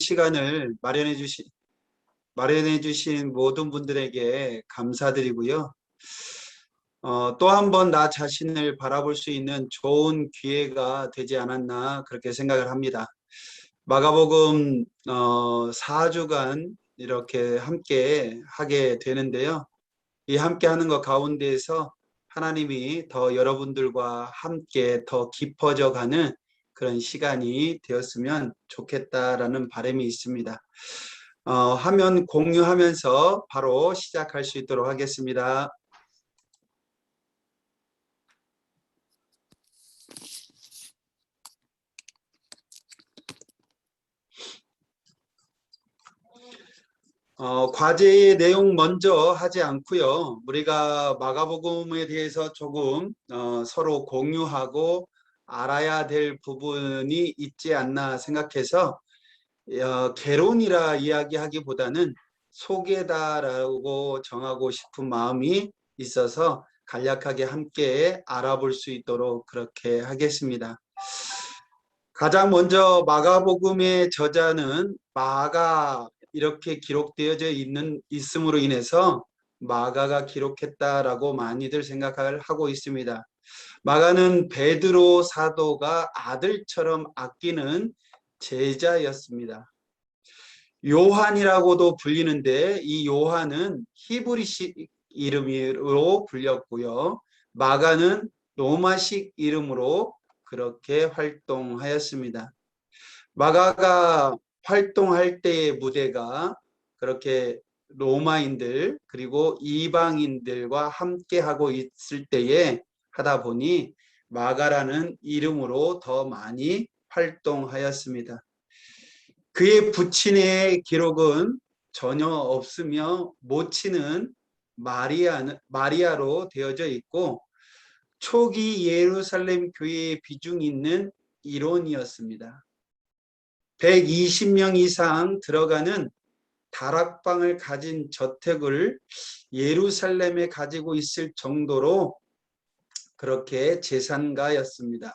시간을 마련해 주신 모든 분들에게 감사드리고요. 또 한 번 나 자신을 바라볼 수 있는 좋은 기회가 되지 않았나 그렇게 생각을 합니다. 마가복음 4주간 이렇게 함께 하게 되는데요. 이 함께 하는 것 가운데에서 하나님이 더 여러분들과 함께 더 깊어져 가는 그런 시간이 되었으면 좋겠다라는 바람이 있습니다. 화면 공유하면서 바로 시작할 수 있도록 하겠습니다. 과제의 내용 먼저 하지 않고요. 우리가 마가복음에 대해서 조금 서로 공유하고 알아야 될 부분이 있지 않나 생각해서 개론이라 이야기하기보다는 소개다라고 정하고 싶은 마음이 있어서 간략하게 함께 알아볼 수 있도록 그렇게 하겠습니다. 가장 먼저 마가복음의 저자는 마가 이렇게 기록되어져 있음으로 인해서 마가가 기록했다라고 많이들 생각을 하고 있습니다. 마가는 베드로 사도가 아들처럼 아끼는 제자였습니다. 요한이라고도 불리는데 이 요한은 히브리식 이름으로 불렸고요. 마가는 로마식 이름으로 그렇게 활동하였습니다. 마가가 활동할 때의 무대가 그렇게 로마인들 그리고 이방인들과 함께 하고 있을 때에 하다 보니 마가라는 이름으로 더 많이 활동하였습니다. 그의 부친의 기록은 전혀 없으며 모친은 마리아로 되어져 있고 초기 예루살렘 교회의 비중 있는 일원이었습니다. 120명 이상 들어가는 다락방을 가진 저택을 예루살렘에 가지고 있을 정도로 그렇게 재산가였습니다.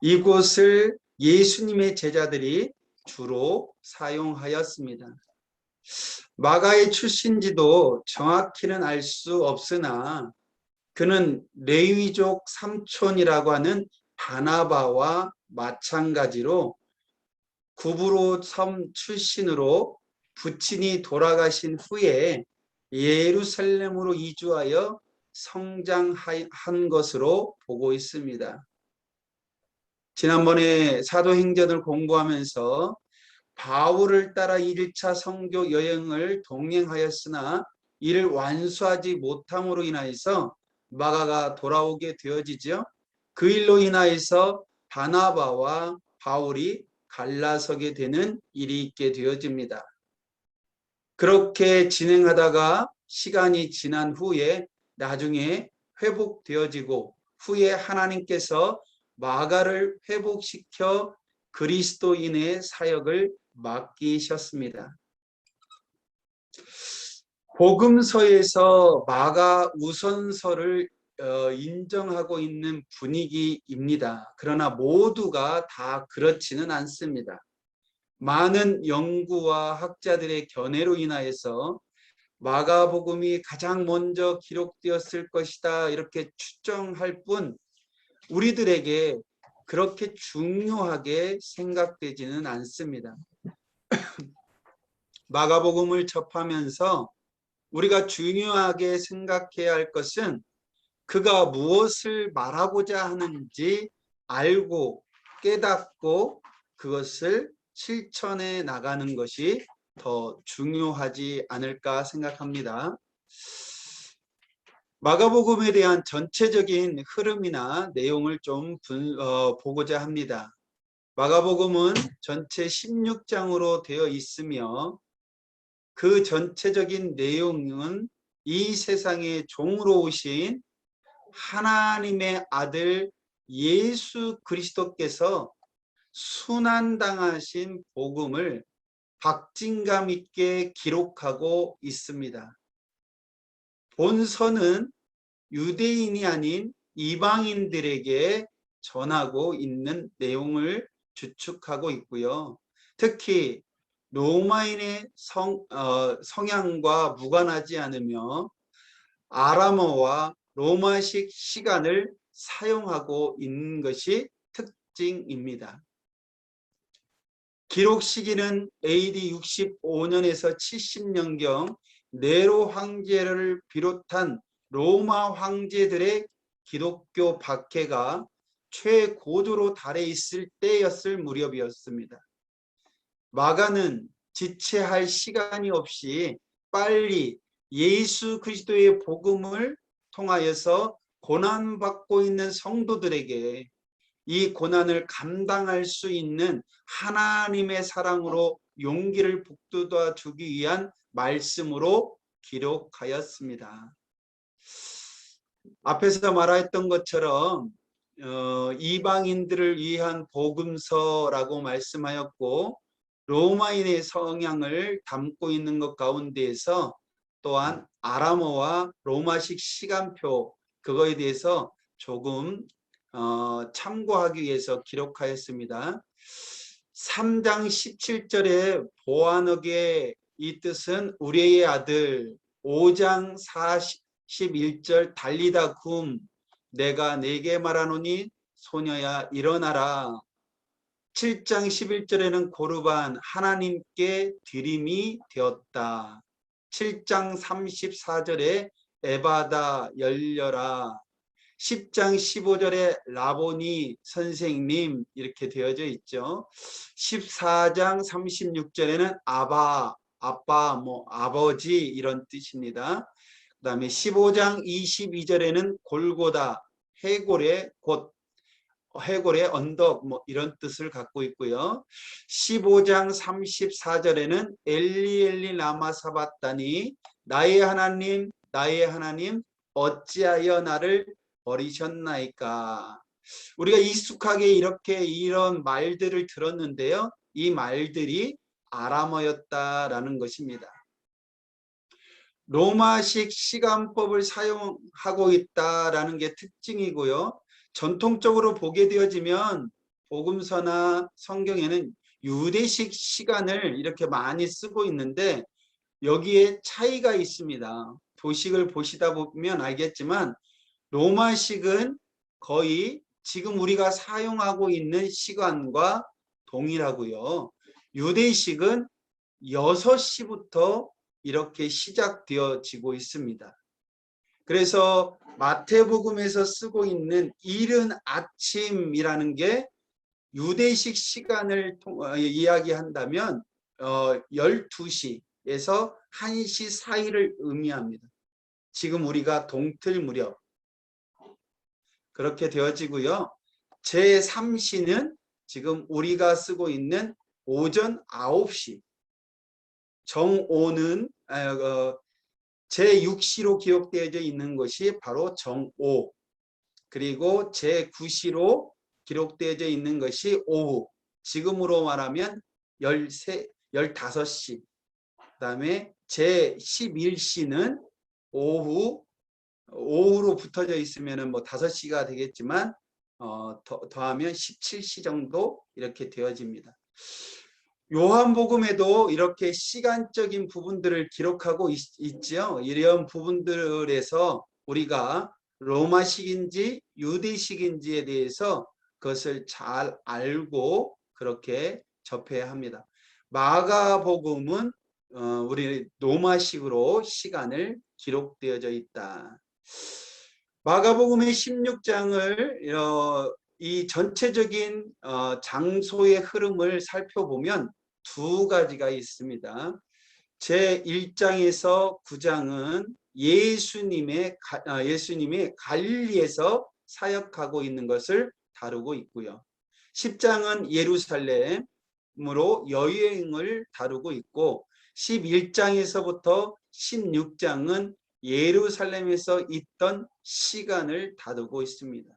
이곳을 예수님의 제자들이 주로 사용하였습니다. 마가의 출신지도 정확히는 알 수 없으나 그는 레위족 삼촌이라고 하는 바나바와 마찬가지로 구브로 섬 출신으로 부친이 돌아가신 후에 예루살렘으로 이주하여 성장한 것으로 보고 있습니다. 지난번에 사도행전을 공부하면서 바울을 따라 1차 선교 여행을 동행하였으나 이를 완수하지 못함으로 인하여서 마가가 돌아오게 되어지죠. 그 일로 인하여서 바나바와 바울이 갈라서게 되는 일이 있게 되어집니다. 그렇게 진행하다가 시간이 지난 후에 나중에 회복되어지고 후에 하나님께서 마가를 회복시켜 그리스도인의 사역을 맡기셨습니다. 복음서에서 마가 우선서를 인정하고 있는 분위기입니다. 그러나 모두가 다 그렇지는 않습니다. 많은 연구와 학자들의 견해로 인하여서 마가복음이 가장 먼저 기록되었을 것이다 이렇게 추정할 뿐 우리들에게 그렇게 중요하게 생각되지는 않습니다. 마가복음을 접하면서 우리가 중요하게 생각해야 할 것은 그가 무엇을 말하고자 하는지 알고 깨닫고 그것을 실천해 나가는 것이 더 중요하지 않을까 생각합니다. 마가복음에 대한 전체적인 흐름이나 내용을 좀 보고자 합니다. 마가복음은 전체 16장으로 되어 있으며 그 전체적인 내용은 이 세상의 종으로 오신 하나님의 아들 예수 그리스도께서 순환당하신 복음을 박진감 있게 기록하고 있습니다. 본서는 유대인이 아닌 이방인들에게 전하고 있는 내용을 주축하고 있고요. 특히 로마인의 성향과 무관하지 않으며 아람어와 로마식 시간을 사용하고 있는 것이 특징입니다. 기록 시기는 AD 65년에서 70년경 네로 황제를 비롯한 로마 황제들의 기독교 박해가 최고조로 달해 있을 때였을 무렵이었습니다. 마가는 지체할 시간이 없이 빨리 예수 그리스도의 복음을 통하여서 고난받고 있는 성도들에게 이 고난을 감당할 수 있는 하나님의 사랑으로 용기를 북돋아 주기 위한 말씀으로 기록하였습니다. 앞에서 말했던 것처럼 이방인들을 위한 복음서라고 말씀하였고 로마인의 성향을 담고 있는 것 가운데에서 또한 아람어와 로마식 시간표 그거에 대해서 조금 참고하기 위해서 기록하였습니다. 3장 17절에 보아너게 이 뜻은 우리의 아들, 5장 41절 달리다 굼 내가 네게 말하노니 소녀야 일어나라. 7장 11절에는 고르반 하나님께 드림이 되었다. 7장 34절에 에바다 열려라. 10장 15절에 라보니 선생님 이렇게 되어져 있죠. 14장 36절에는 아바, 아빠, 아버지 이런 뜻입니다. 그 다음에 15장 22절에는 골고다, 해골의 곳, 해골의 언덕 이런 뜻을 갖고 있고요. 15장 34절에는 엘리 엘리 라마 사바다니 나의 하나님 나의 하나님 어찌하여 나를 버리셨나이까. 우리가 익숙하게 이렇게 이런 말들을 들었는데요. 이 말들이 아람어였다라는 것입니다. 로마식 시간법을 사용하고 있다라는 게 특징이고요. 전통적으로 보게 되어지면 복음서나 성경에는 유대식 시간을 이렇게 많이 쓰고 있는데 여기에 차이가 있습니다. 도식을 보시다 보면 알겠지만 로마식은 거의 지금 우리가 사용하고 있는 시간과 동일하고요. 유대식은 6시부터 이렇게 시작되어지고 있습니다. 그래서 마태복음에서 쓰고 있는 이른 아침이라는 게 유대식 시간을 이야기한다면 12시에서 1시 사이를 의미합니다. 지금 우리가 동틀 무렵 그렇게 되어지고요. 제3시는 지금 우리가 쓰고 있는 오전 9시, 정오는 제6시로 기록되어져 있는 것이 바로 정오, 그리고 제9시로 기록되어져 있는 것이 오후, 지금으로 말하면 15시, 그 다음에 제11시는 오후로 붙어져 있으면 5시가 되겠지만 더하면 17시 정도 이렇게 되어집니다. 요한복음에도 이렇게 시간적인 부분들을 기록하고 있죠. 이런 부분들에서 우리가 로마식인지 유대식인지에 대해서 그것을 잘 알고 그렇게 접해야 합니다. 마가복음은 우리 로마식으로 시간을 기록되어져 있다. 마가복음의 16장을 이 전체적인 장소의 흐름을 살펴보면 두 가지가 있습니다. 제1장에서 9장은 예수님이 갈릴리에서 사역하고 있는 것을 다루고 있고요. 10장은 예루살렘으로 여행을 다루고 있고 11장에서부터 16장은 예루살렘에서 있던 시간을 다루고 있습니다.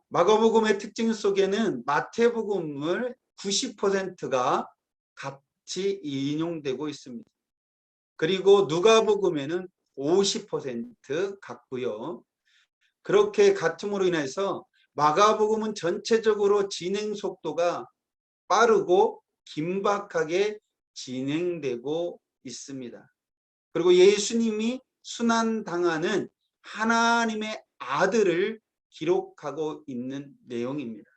마가복음의 특징 속에는 마태복음을 90%가 같이 인용되고 있습니다. 그리고 누가복음에는 50% 같고요. 그렇게 같음으로 인해서 마가복음은 전체적으로 진행 속도가 빠르고 긴박하게 진행되고 있습니다. 그리고 예수님이 순환당하는 하나님의 아들을 기록하고 있는 내용입니다.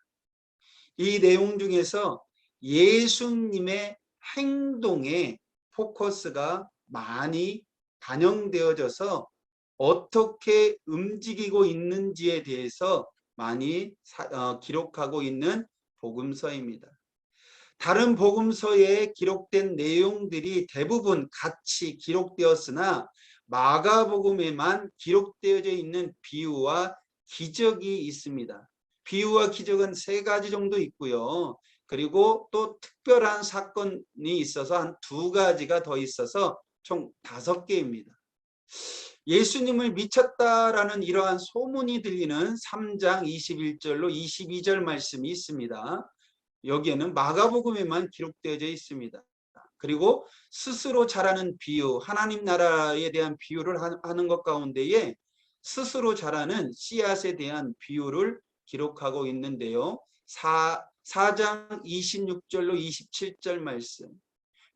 이 내용 중에서 예수님의 행동에 포커스가 많이 반영되어져서 어떻게 움직이고 있는지에 대해서 많이 기록하고 있는 복음서입니다. 다른 복음서에 기록된 내용들이 대부분 같이 기록되었으나 마가복음에만 기록되어져 있는 비유와 기적이 있습니다. 비유와 기적은 3가지 정도 있고요. 그리고 또 특별한 사건이 있어서 한 2가지가 더 있어서 총 5개입니다. 예수님을 미쳤다라는 이러한 소문이 들리는 3장 21절로 22절 말씀이 있습니다. 여기에는 마가복음에만 기록되어져 있습니다. 그리고 스스로 자라는 비유, 하나님 나라에 대한 비유를 하는 것 가운데에 스스로 자라는 씨앗에 대한 비유를 기록하고 있는데요. 4장 26절로 27절 말씀,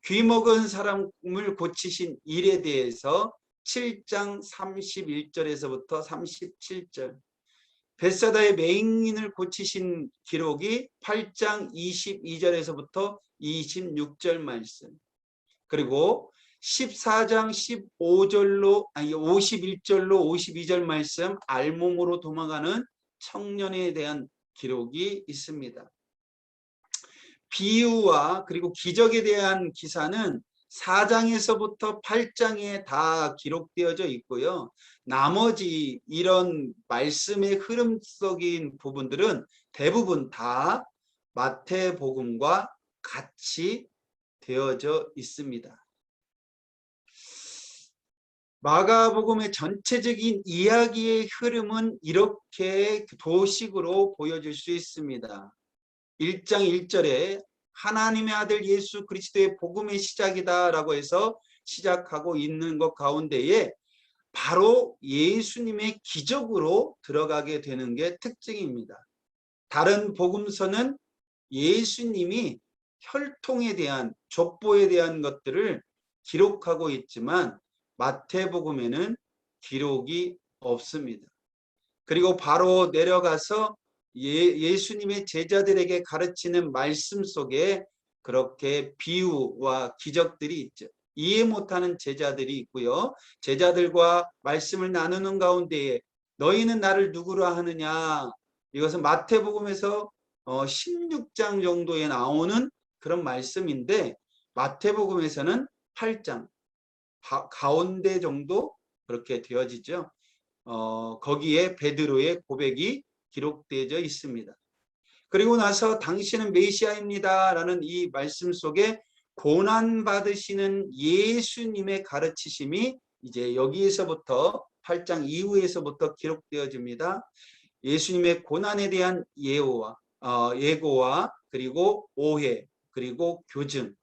귀 먹은 사람을 고치신 일에 대해서 7장 31절에서부터 37절, 벳사다의 맹인을 고치신 기록이 8장 22절에서부터 26절 말씀, 그리고 14장 51절로 52절 말씀, 알몸으로 도망가는 청년에 대한 기록이 있습니다. 비유와 그리고 기적에 대한 기사는 4장에서부터 8장에 다 기록되어져 있고요. 나머지 이런 말씀의 흐름 속인 부분들은 대부분 다 마태복음과 같이 되어져 있습니다. 마가복음의 전체적인 이야기의 흐름은 이렇게 도식으로 보여줄 수 있습니다. 1장 1절에 하나님의 아들 예수 그리스도의 복음의 시작이다 라고 해서 시작하고 있는 것 가운데에 바로 예수님의 기적으로 들어가게 되는 게 특징입니다. 다른 복음서는 예수님이 혈통에 대한, 족보에 대한 것들을 기록하고 있지만 마태복음에는 기록이 없습니다. 그리고 바로 내려가서 예수님의 제자들에게 가르치는 말씀 속에 그렇게 비유와 기적들이 있죠. 이해 못하는 제자들이 있고요. 제자들과 말씀을 나누는 가운데에 너희는 나를 누구로 하느냐, 이것은 마태복음에서 16장 정도에 나오는 그런 말씀인데 마태복음에서는 8장 가운데 정도 그렇게 되어지죠. 거기에 베드로의 고백이 기록되어 있습니다. 그리고 나서 당신은 메시아입니다 라는 이 말씀 속에 고난받으시는 예수님의 가르치심이 이제 여기에서부터 8장 이후에서부터 기록되어집니다. 예수님의 고난에 대한 예고와 그리고 오해 그리고 교증,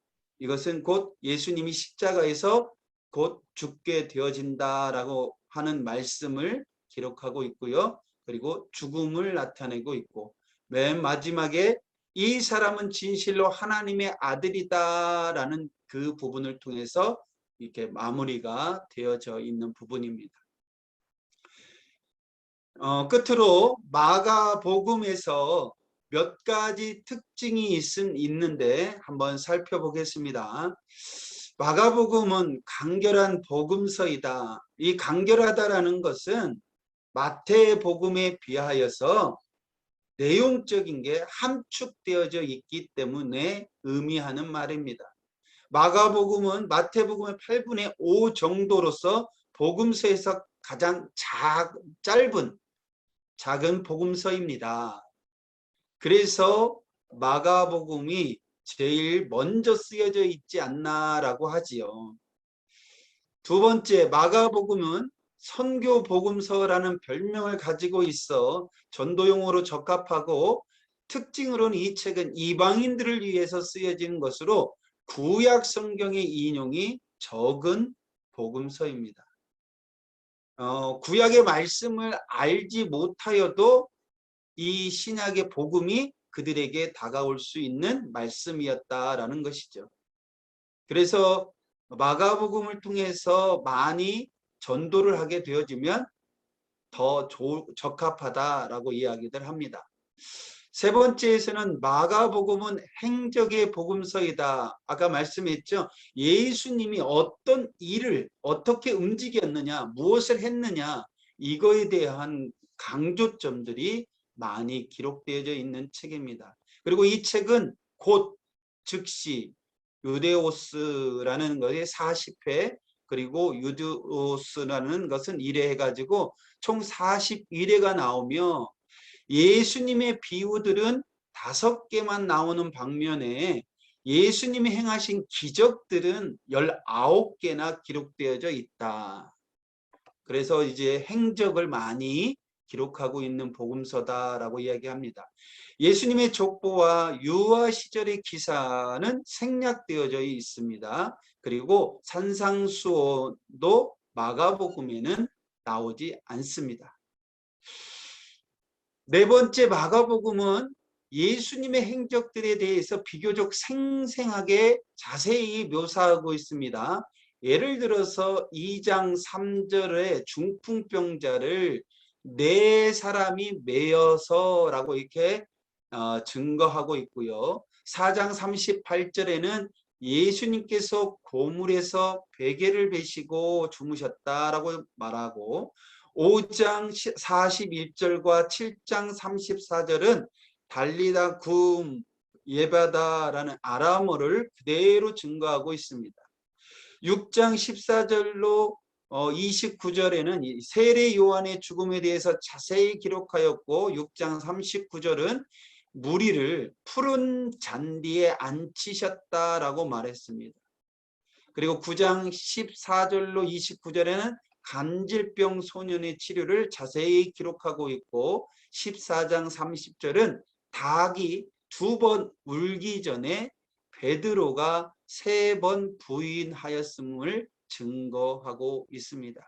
이것은 곧 예수님이 십자가에서 곧 죽게 되어진다라고 하는 말씀을 기록하고 있고요. 그리고 죽음을 나타내고 있고 맨 마지막에 이 사람은 진실로 하나님의 아들이다라는 그 부분을 통해서 이렇게 마무리가 되어져 있는 부분입니다. 끝으로 마가복음에서 몇 가지 특징이 있는데 한번 살펴보겠습니다. 마가복음은 간결한 복음서이다. 이 간결하다라는 것은 마태복음에 비하여서 내용적인 게 함축되어져 있기 때문에 의미하는 말입니다. 마가복음은 마태복음의 8분의 5 정도로서 복음서에서 가장 작은 복음서입니다. 그래서 마가복음이 제일 먼저 쓰여져 있지 않나라고 하지요. 두 번째, 마가복음은 선교 복음서라는 별명을 가지고 있어 전도용어로 적합하고, 특징으로는 이 책은 이방인들을 위해서 쓰여진 것으로 구약 성경의 인용이 적은 복음서입니다. 구약의 말씀을 알지 못하여도 이 신약의 복음이 그들에게 다가올 수 있는 말씀이었다라는 것이죠. 그래서 마가복음을 통해서 많이 전도를 하게 되어지면 더 적합하다라고 이야기들 합니다. 세 번째에서는 마가복음은 행적의 복음서이다. 아까 말씀했죠. 예수님이 어떤 일을 어떻게 움직였느냐, 무엇을 했느냐, 이거에 대한 강조점들이 많이 기록되어져 있는 책입니다. 그리고 이 책은 곧 즉시 유데오스라는 것의 40회, 그리고 유데오스라는 것은 1회 해가지고 총 41회가 나오며 예수님의 비유들은 5개만 나오는 방면에 예수님이 행하신 기적들은 19개나 기록되어져 있다. 그래서 이제 행적을 많이 기록하고 있는 복음서다라고 이야기합니다. 예수님의 족보와 유아 시절의 기사는 생략되어져 있습니다. 그리고 산상수호도 마가복음에는 나오지 않습니다. 네 번째, 마가복음은 예수님의 행적들에 대해서 비교적 생생하게 자세히 묘사하고 있습니다. 예를 들어서 2장 3절에 중풍병자를 4사람이 메어서라고 이렇게 증거하고 있고요. 4장 38절에는 예수님께서 고물에서 베개를 베시고 주무셨다라고 말하고, 5장 41절과 7장 34절은 달리다 굼 예바다라는 아람어를 그대로 증거하고 있습니다. 6장 14절로 29절에는 세례 요한의 죽음에 대해서 자세히 기록하였고, 6장 39절은 무리를 푸른 잔디에 앉히셨다라고 말했습니다. 그리고 9장 14절로 29절에는 간질병 소년의 치료를 자세히 기록하고 있고, 14장 30절은 닭이 2번 울기 전에 베드로가 3번 부인하였음을 증거하고 있습니다.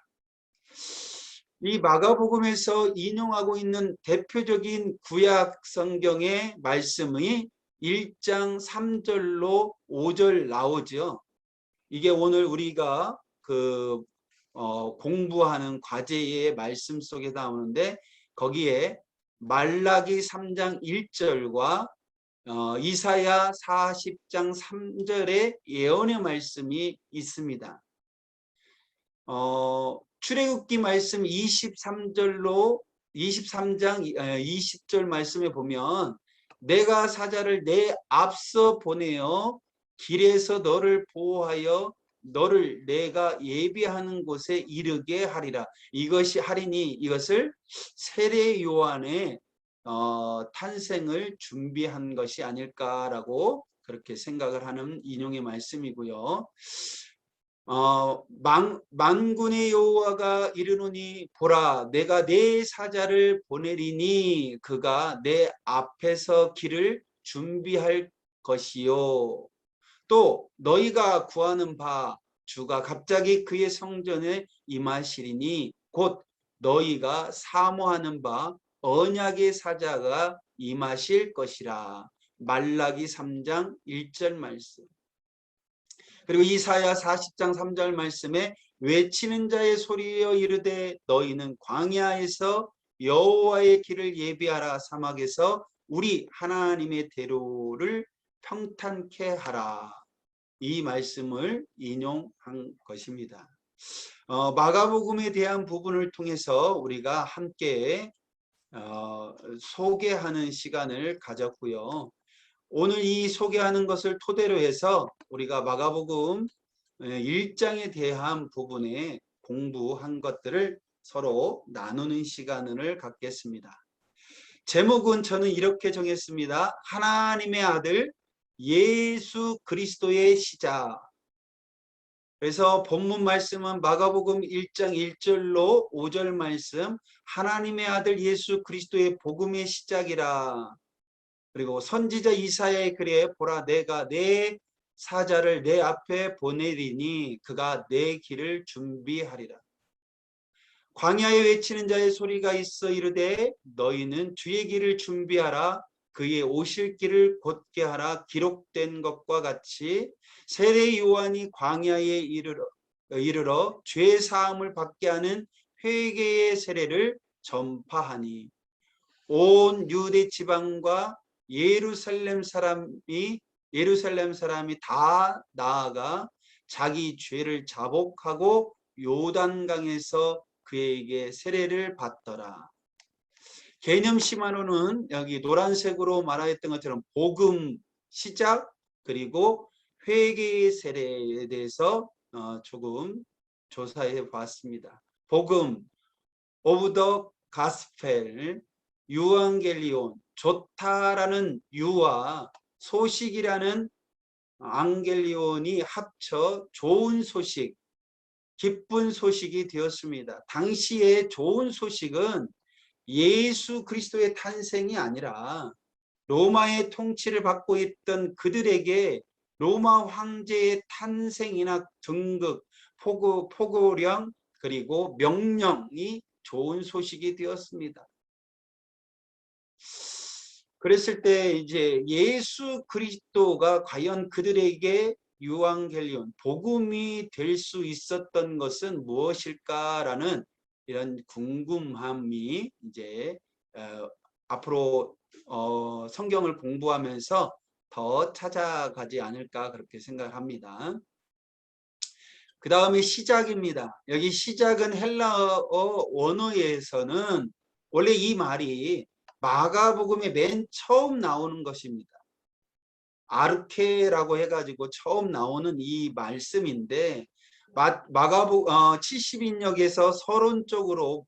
이 마가복음에서 인용하고 있는 대표적인 구약 성경의 말씀이 1장 3절로 5절 나오죠. 이게 오늘 우리가 공부하는 과제의 말씀 속에 나오는데, 거기에 말라기 3장 1절과 이사야 40장 3절의 예언의 말씀이 있습니다. 출애굽기 말씀 23장 20절 말씀에 보면, 내가 사자를 내 앞서 보내어 길에서 너를 보호하여 너를 내가 예비하는 곳에 이르게 하리라. 이것이 하리니 이것을 세례 요한의 탄생을 준비한 것이 아닐까라고 그렇게 생각을 하는 인용의 말씀이고요. 만군의 여호와가 이르노니 보라, 내가 내 사자를 보내리니 그가 내 앞에서 길을 준비할 것이요. 또 너희가 구하는 바 주가 갑자기 그의 성전에 임하시리니 곧 너희가 사모하는 바 언약의 사자가 임하실 것이라. 말라기 3장 1절 말씀. 그리고 이사야 40장 3절 말씀에 외치는 자의 소리여 이르되 너희는 광야에서 여호와의 길을 예비하라, 사막에서 우리 하나님의 대로를 평탄케 하라. 이 말씀을 인용한 것입니다. 마가복음에 대한 부분을 통해서 우리가 함께 소개하는 시간을 가졌고요. 오늘 이 소개하는 것을 토대로 해서 우리가 마가복음 1장에 대한 부분에 공부한 것들을 서로 나누는 시간을 갖겠습니다. 제목은 저는 이렇게 정했습니다. 하나님의 아들 예수 그리스도의 시작. 그래서 본문 말씀은 마가복음 1장 1절로 5절 말씀, 하나님의 아들 예수 그리스도의 복음의 시작이라. 그리고 선지자 이사야의 글에 보라, 내가 내 사자를 내 앞에 보내리니 그가 내 길을 준비하리라. 광야에 외치는 자의 소리가 있어 이르되 너희는 주의 길을 준비하라, 그의 오실 길을 곧게 하라 기록된 것과 같이 세례 요한이 광야에 이르러 죄 사함을 받게 하는 회개의 세례를 전파하니 온 유대 지방과 예루살렘 사람이 다 나아가 자기 죄를 자복하고 요단강에서 그에게 세례를 받더라. 개념 심화로는 여기 노란색으로 말하였던 것처럼 복음 시작 그리고 회개의 세례에 대해서 조금 조사해 보았습니다. 복음 오브 더 가스펠 유앙겔리온 좋다라는 유와 소식이라는 앙겔리온이 합쳐 좋은 소식, 기쁜 소식이 되었습니다. 당시의 좋은 소식은 예수 그리스도의 탄생이 아니라 로마의 통치를 받고 있던 그들에게 로마 황제의 탄생이나 등극, 포고령 그리고 명령이 좋은 소식이 되었습니다. 그랬을 때 이제 예수 그리스도가 과연 그들에게 유앙겔리온 복음이 될 수 있었던 것은 무엇일까라는 이런 궁금함이 이제 앞으로 성경을 공부하면서 더 찾아가지 않을까 그렇게 생각합니다. 그 다음에 시작입니다. 여기 시작은 헬라어 원어에서는 원래 이 말이 마가복음의 맨 처음 나오는 것입니다. 아르케라고 해가지고 처음 나오는 이 말씀인데 마가복음 70인역에서 서론적으로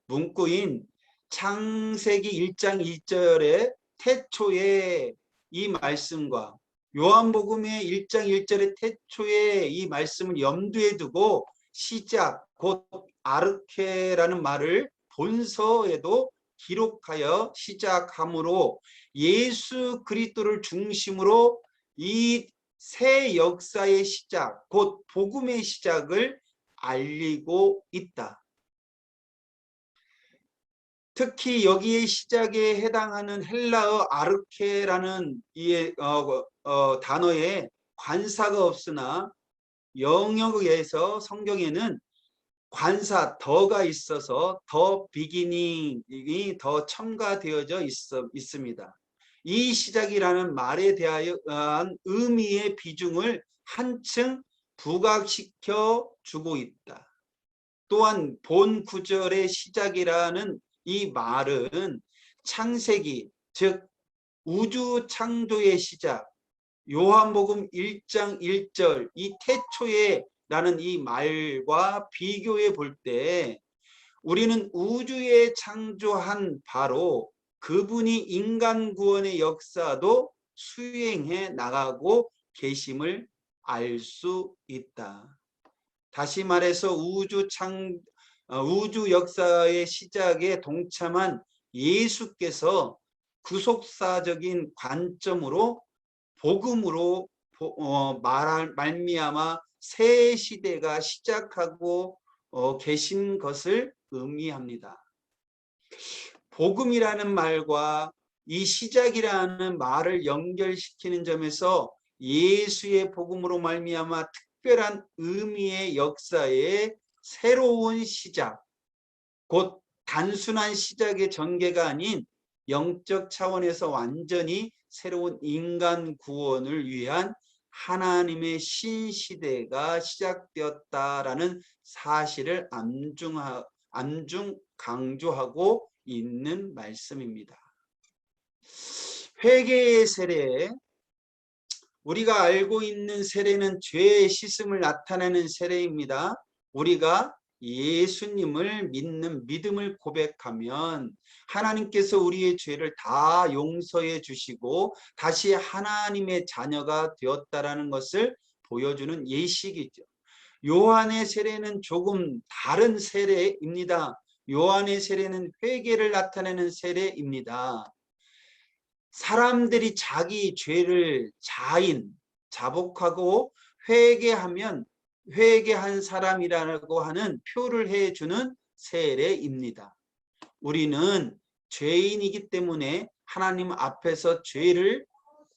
문구인 창세기 1장 1절의 태초에 이 말씀과 요한복음의 1장 1절의 태초에 이 말씀을 염두에 두고 시작 곧 아르케라는 말을 본서에도 기록하여 시작하므로 예수 그리스도를 중심으로 이 새 역사의 시작 곧 복음의 시작을 알리고 있다. 특히 여기에 시작에 해당하는 헬라어 아르케라는 이 단어에 관사가 없으나 영역에서 성경에는 관사 더가 있어서 더 비기닝이 더 첨가되어져 있습니다. 이 시작이라는 말에 대한 의미의 비중을 한층 부각시켜 주고 있다. 또한 본 구절의 시작이라는 이 말은 창세기 즉 우주 창조의 시작 요한복음 1장 1절 이 태초에 라는 이 말과 비교해 볼 때 우리는 우주에 창조한 바로 그분이 인간 구원의 역사도 수행해 나가고 계심을 알 수 있다. 다시 말해서 우주 역사의 시작에 동참한 예수께서 구속사적인 관점으로 복음으로 말미암아 새 시대가 시작하고 계신 것을 의미합니다. 복음이라는 말과 이 시작이라는 말을 연결시키는 점에서 예수의 복음으로 말미암아 특별한 의미의 역사의 새로운 시작, 곧 단순한 시작의 전개가 아닌 영적 차원에서 완전히 새로운 인간 구원을 위한 하나님의 신시대가 시작되었다라는 사실을 암중 강조하고 있는 말씀입니다. 회개의 세례, 우리가 알고 있는 세례는 죄의 씻음을 나타내는 세례입니다. 우리가 예수님을 믿는 믿음을 고백하면 하나님께서 우리의 죄를 다 용서해 주시고 다시 하나님의 자녀가 되었다라는 것을 보여주는 예식이죠. 요한의 세례는 조금 다른 세례입니다. 요한의 세례는 회개를 나타내는 세례입니다. 사람들이 자기 죄를 자복하고 회개하면 회개한 사람이라고 하는 표를 해주는 세례입니다. 우리는 죄인이기 때문에 하나님 앞에서 죄를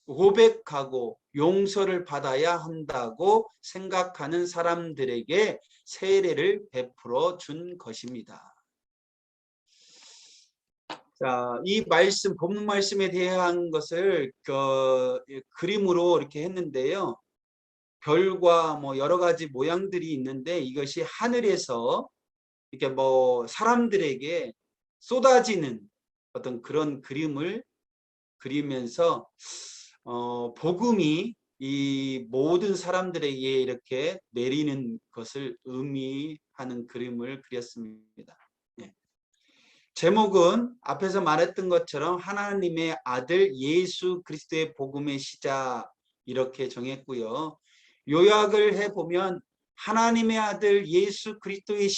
고백하고 용서를 받아야 한다고 생각하는 사람들에게 세례를 베풀어 준 것입니다. 자, 이 말씀, 본문 말씀에 대한 것을 그림으로 이렇게 했는데요. 별과 뭐 여러 가지 모양들이 있는데 이것이 하늘에서 이렇게 뭐 사람들에게 쏟아지는 어떤 그런 그림을 그리면서 복음이 이 모든 사람들에게 이렇게 내리는 것을 의미하는 그림을 그렸습니다. 네. 제목은 앞에서 말했던 것처럼 하나님의 아들 예수 그리스도의 복음의 시작 이렇게 정했고요. 요약을 해보면 하나님의 아들 예수 그리스도의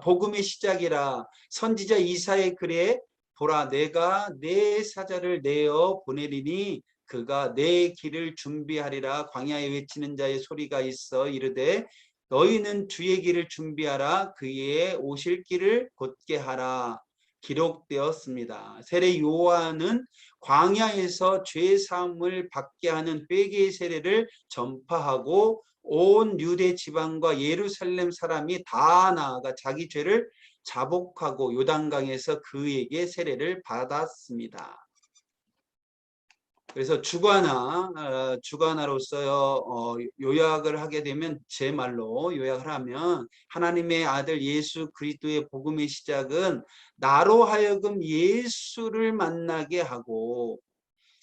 복음의 시작이라 선지자 이사의 글에 보라 내가 내 사자를 내어 보내리니 그가 내 길을 준비하리라 광야에 외치는 자의 소리가 있어 이르되 너희는 주의 길을 준비하라 그의 오실 길을 곧게 하라 기록되었습니다. 세례 요한은 광야에서 죄 사함을 받게 하는 회개의 세례를 전파하고 온 유대 지방과 예루살렘 사람이 다 나아가 자기 죄를 자복하고 요단강에서 그에게 세례를 받았습니다. 그래서 주관하로서 요약을 하게 되면 제 말로 요약을 하면 하나님의 아들 예수 그리스도의 복음의 시작은 나로 하여금 예수를 만나게 하고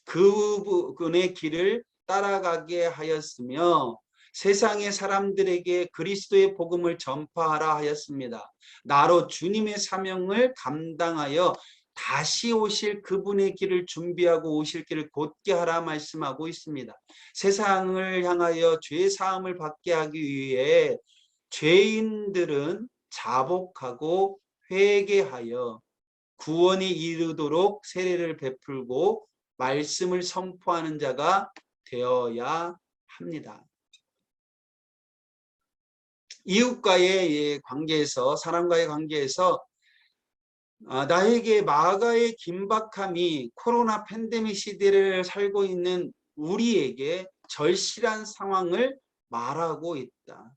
그분의 길을 따라가게 하였으며 세상의 사람들에게 그리스도의 복음을 전파하라 하였습니다. 나로 주님의 사명을 감당하여 다시 오실 그분의 길을 준비하고 오실 길을 곧게 하라 말씀하고 있습니다. 세상을 향하여 죄 사함을 받게 하기 위해 죄인들은 자복하고 회개하여 구원에 이르도록 세례를 베풀고 말씀을 선포하는 자가 되어야 합니다. 이웃과의 관계에서 사람과의 관계에서 나에게 마가의 긴박함이 코로나 팬데믹 시대를 살고 있는 우리에게 절실한 상황을 말하고 있다.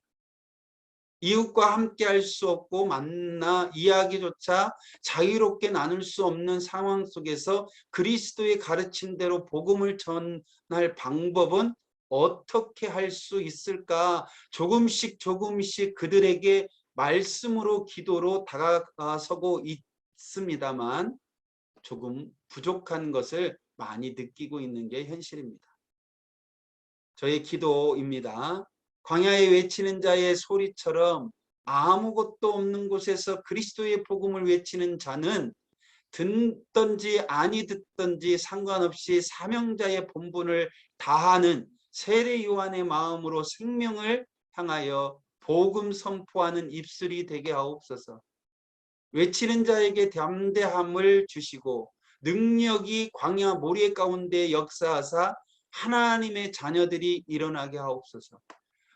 이웃과 함께 할 수 없고 만나 이야기조차 자유롭게 나눌 수 없는 상황 속에서 그리스도의 가르침대로 복음을 전할 방법은 어떻게 할 수 있을까? 조금씩 그들에게 말씀으로 기도로 다가서고 있습니다만 조금 부족한 것을 많이 느끼고 있는 게 현실입니다. 저의 기도입니다. 광야에 외치는 자의 소리처럼 아무것도 없는 곳에서 그리스도의 복음을 외치는 자는 듣든지 아니 듣든지 상관없이 사명자의 본분을 다하는 세례 요한의 마음으로 생명을 향하여 복음 선포하는 입술이 되게 하옵소서. 외치는 자에게 담대함을 주시고 능력이 광야 모래 가운데 역사하사 하나님의 자녀들이 일어나게 하옵소서.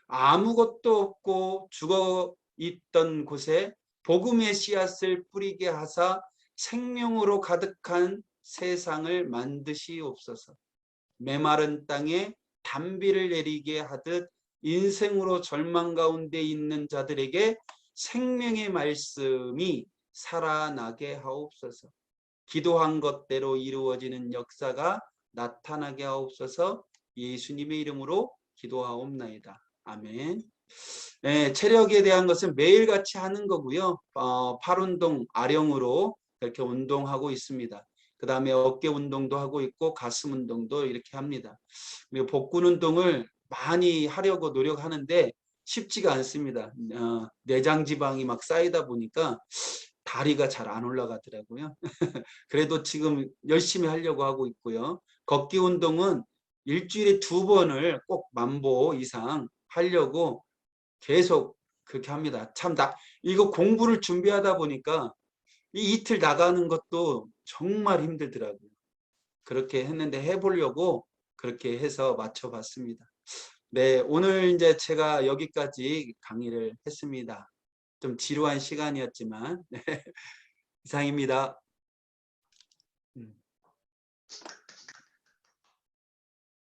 아무것도 없고 죽어 있던 곳에 복음의 씨앗을 뿌리게 하사 생명으로 가득한 세상을 만드시옵소서. 메마른 땅에 단비를 내리게 하듯 인생으로 절망 가운데 있는 자들에게 생명의 말씀이 살아나게 하옵소서. 기도한 것대로 이루어지는 역사가 나타나게 하옵소서. 예수님의 이름으로 기도하옵나이다. 아멘. 네, 체력에 대한 것은 매일같이 하는 거고요. 팔 운동, 아령으로 이렇게 운동하고 있습니다. 그 다음에 어깨 운동도 하고 있고 가슴 운동도 이렇게 합니다. 그리고 복근 운동을 많이 하려고 노력하는데 쉽지가 않습니다. 내장 지방이 막 쌓이다 보니까 다리가 잘 안 올라가더라고요. 그래도 지금 열심히 하려고 하고 있고요. 걷기 운동은 일주일에 2번을 꼭 10,000보 이상 하려고 계속 그렇게 합니다. 참 이거 공부를 준비하다 보니까 이 이틀 나가는 것도 정말 힘들더라고요. 그렇게 했는데 해보려고 그렇게 해서 맞춰봤습니다. 네, 오늘 이제 제가 여기까지 강의를 했습니다. 좀 지루한 시간이었지만 네, 이상입니다.